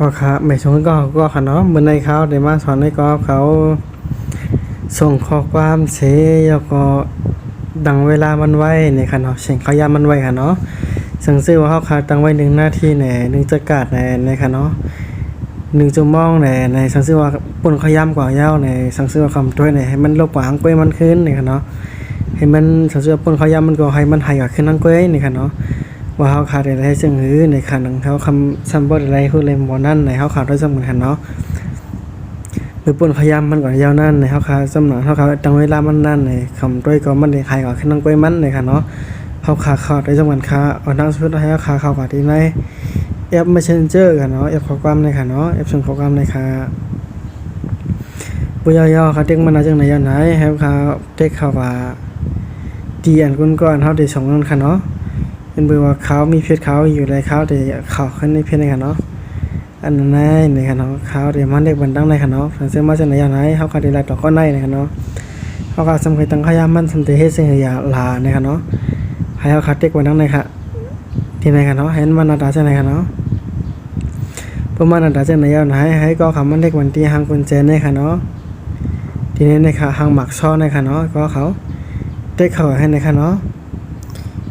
ก็ครับไม่ชงก็ค่ะเนาะเมื่อในเขาได้มาสอนในก็เขาส่งข้อความเสแล้วก็ดังเวลามันไว้ในค่ะเนาะเสียงเขายามมันไว้ค่ะเนาะสั่งซื้อว่าเขาขาดตั้งไว้1 นาทีแหน่1จักราดแหน่ในค่ะเนาะ1 ชั่วโมงแหน่ในสั่งซื้อว่าปุ่นเขายามกว่ายาวในสั่งซื้อว่าคำถ้วยแหน่ให้มันลบกว่าหางกล้วยมันขึ้นในค่ะเนาะให้มันสั่งซื้อว่าปุ่นเขายามมันก็ให้มันหายกว่าขึ้นหางกล้วยในค่ะเนาะว่าเขาขาดอะไรซึ่งหือในค่ะนังเขาคำซัมบ่อะไรพูดเลยบ่นั่นในเขาขาดด้วยซ้ำกันค่ะเนาะมือปุ่นเขายามมันก็ยาวนั่นในเขาขาดซ้ำหนังเขาขาดตั้งเวลามันนั่นในคำถ้วยก็มันได้หายกว่าขึ้นหางกล้วยมันในค่ะเนาะเขาขาดด้วยซ้ำกันค่ะเอาทั้งสุดให้เขาเข้ากว่าที่ในแอป Messenger กันเนาะแอปข้อความในค่ะเนาะแอปส่งข้อความในค่ะปุยย่อเขาเด็กมันมาจังไหนอย่างไหนให้เขาเด็กเขาว่าดีอันก้อนๆเขาได้ส่งนั่นค่ะเนาะเป็นเบอร์ว่าเขามีเพจเขาอยู่ในเขาได้เขาขึ้นในเพจในค่ะเนาะอันนั้นในค่ะเนาะเขาได้มันเด็กบันดังในค่ะเนาะซึ่งมาจังไหนอย่างไหนเขาก็ได้รับต่อก้อนในค่ะเนาะเขาก็สำคัญตั้งขยามันสำเร็จเฮ็ดสิ่งอย่างหลาในค่ะเนาะให้เขาคัดเด็กบันดังในค่ะที่ในค่ะเนาะให้มันหน้าตาจังไหนค่ะเนาะประมาณนั้นจังไหนอย่างไหนให้ก็คำมันเด็กวันที่หางกุญแจในค่ะเนาะทีนี้ในค่ะหางหมักซ้อในค่ะเนาะก็เขาได้เข้าให้ในค่ะเนาะ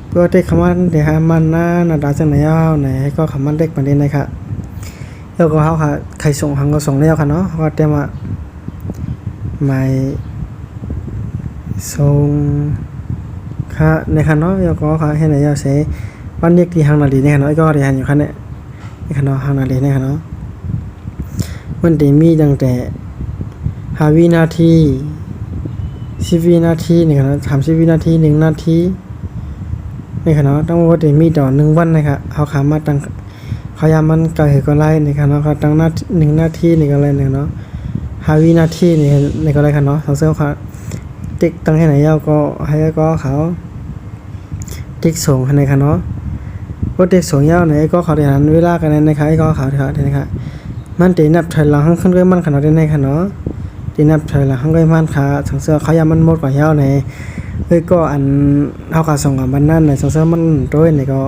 เพื่อได้คำมันเดี๋ยวมันหน้าตาจังไหนยาวไหนให้ก็คำมันเด็กวันนี้ในค่ะแล้วก็เขาค่ะใครส่งหางก็ส่งแล้วค่ะเนาะเขาเตรียมว่าไม่ส่งค่ะในค่ะเนาะแล้วก็ค่ะให้ในยาวเสวันเด็กที่หางนาฬิในค่ะเนาะก็ได้หันอยู่ค่ะเนี่ยในค่ะเนาะหางนาฬิในค่ะเนาะมันได้มีตั้งแต่5 วินาที10 วินาทีนี่ค่ะเนาะ30 วินาที1 นาทีนี่ค่ะเนาะต้องว่าได้มีต่อ1 วันนะคะเขาขามาตั้งเขายามมันก็คือก็ไล่นี่ค่ะเนาะเขาตั้ง1 นาทีนี่ก็ไล่เนาะ5 วินาทีนี่ก็ไล่ค่ะเนาะเสื้อค่ะติ๊กตั้งให้ไหนยาวก็ให้ก็เขาติ๊กส่งให้ในค่ะเนาะว่าติ๊กส่งยาวไหนก็เขาได้หันเวลากันในค่ะก็เขาได้นะคะมันได้นับถอยหลังขึ้นด้วยมันขนาดในค่ะเนาะที่นับถอยหลังขึ้นด้วยมันค่ะเสื้อเขายามมันหมดกว่ายาวในก็อันเขาก็ส่งกับมันนั่นในเสื้อมันด้วยนี่ก็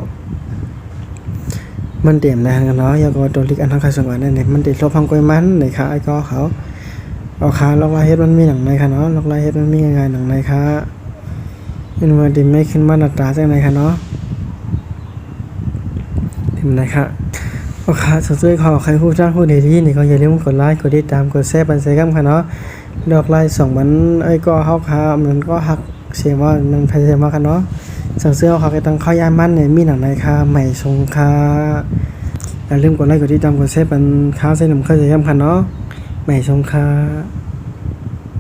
มันเตรียมนะเนาะแล้วก็ตัวลิกอันทั้งใครส่งกันนี่มันติดลบพังกวยมันในค่ะไอ้ก็เขาเอาขาล็อกลายเฮ็ดมันมีหนังในค่ะเนาะล็อกลายเฮ็ดมันมีง่ายๆหนังในค่ะเป็นว่าดิไม่ขึ้นมาหน้าตาจังได๋ค่ะเนาะดิมนะคะโอเคสุดๆขอใครผู้จ้างผู้ใดที่นี่ก็อย่าลืมกดไลค์กดติดตามกดแชร์ปันเซกัมค่ะเนาะดอกไลค์2มันไอ้ก็เฮาค่ะมันก็ฮักเสียงว่ามันไผเสียงมาค่ะเนาะสั่งซื้อเขาก็ตั้งข้าวยามันเนี่ยมีหนังในค่ะใหม่ทรงค่ะอย่าลืมกดไลค์กดติดตามกดแชร์ปันค้าใส่หนุ่มเข้าใจย้ำค่ะเนาะใหม่ทรงค่ะ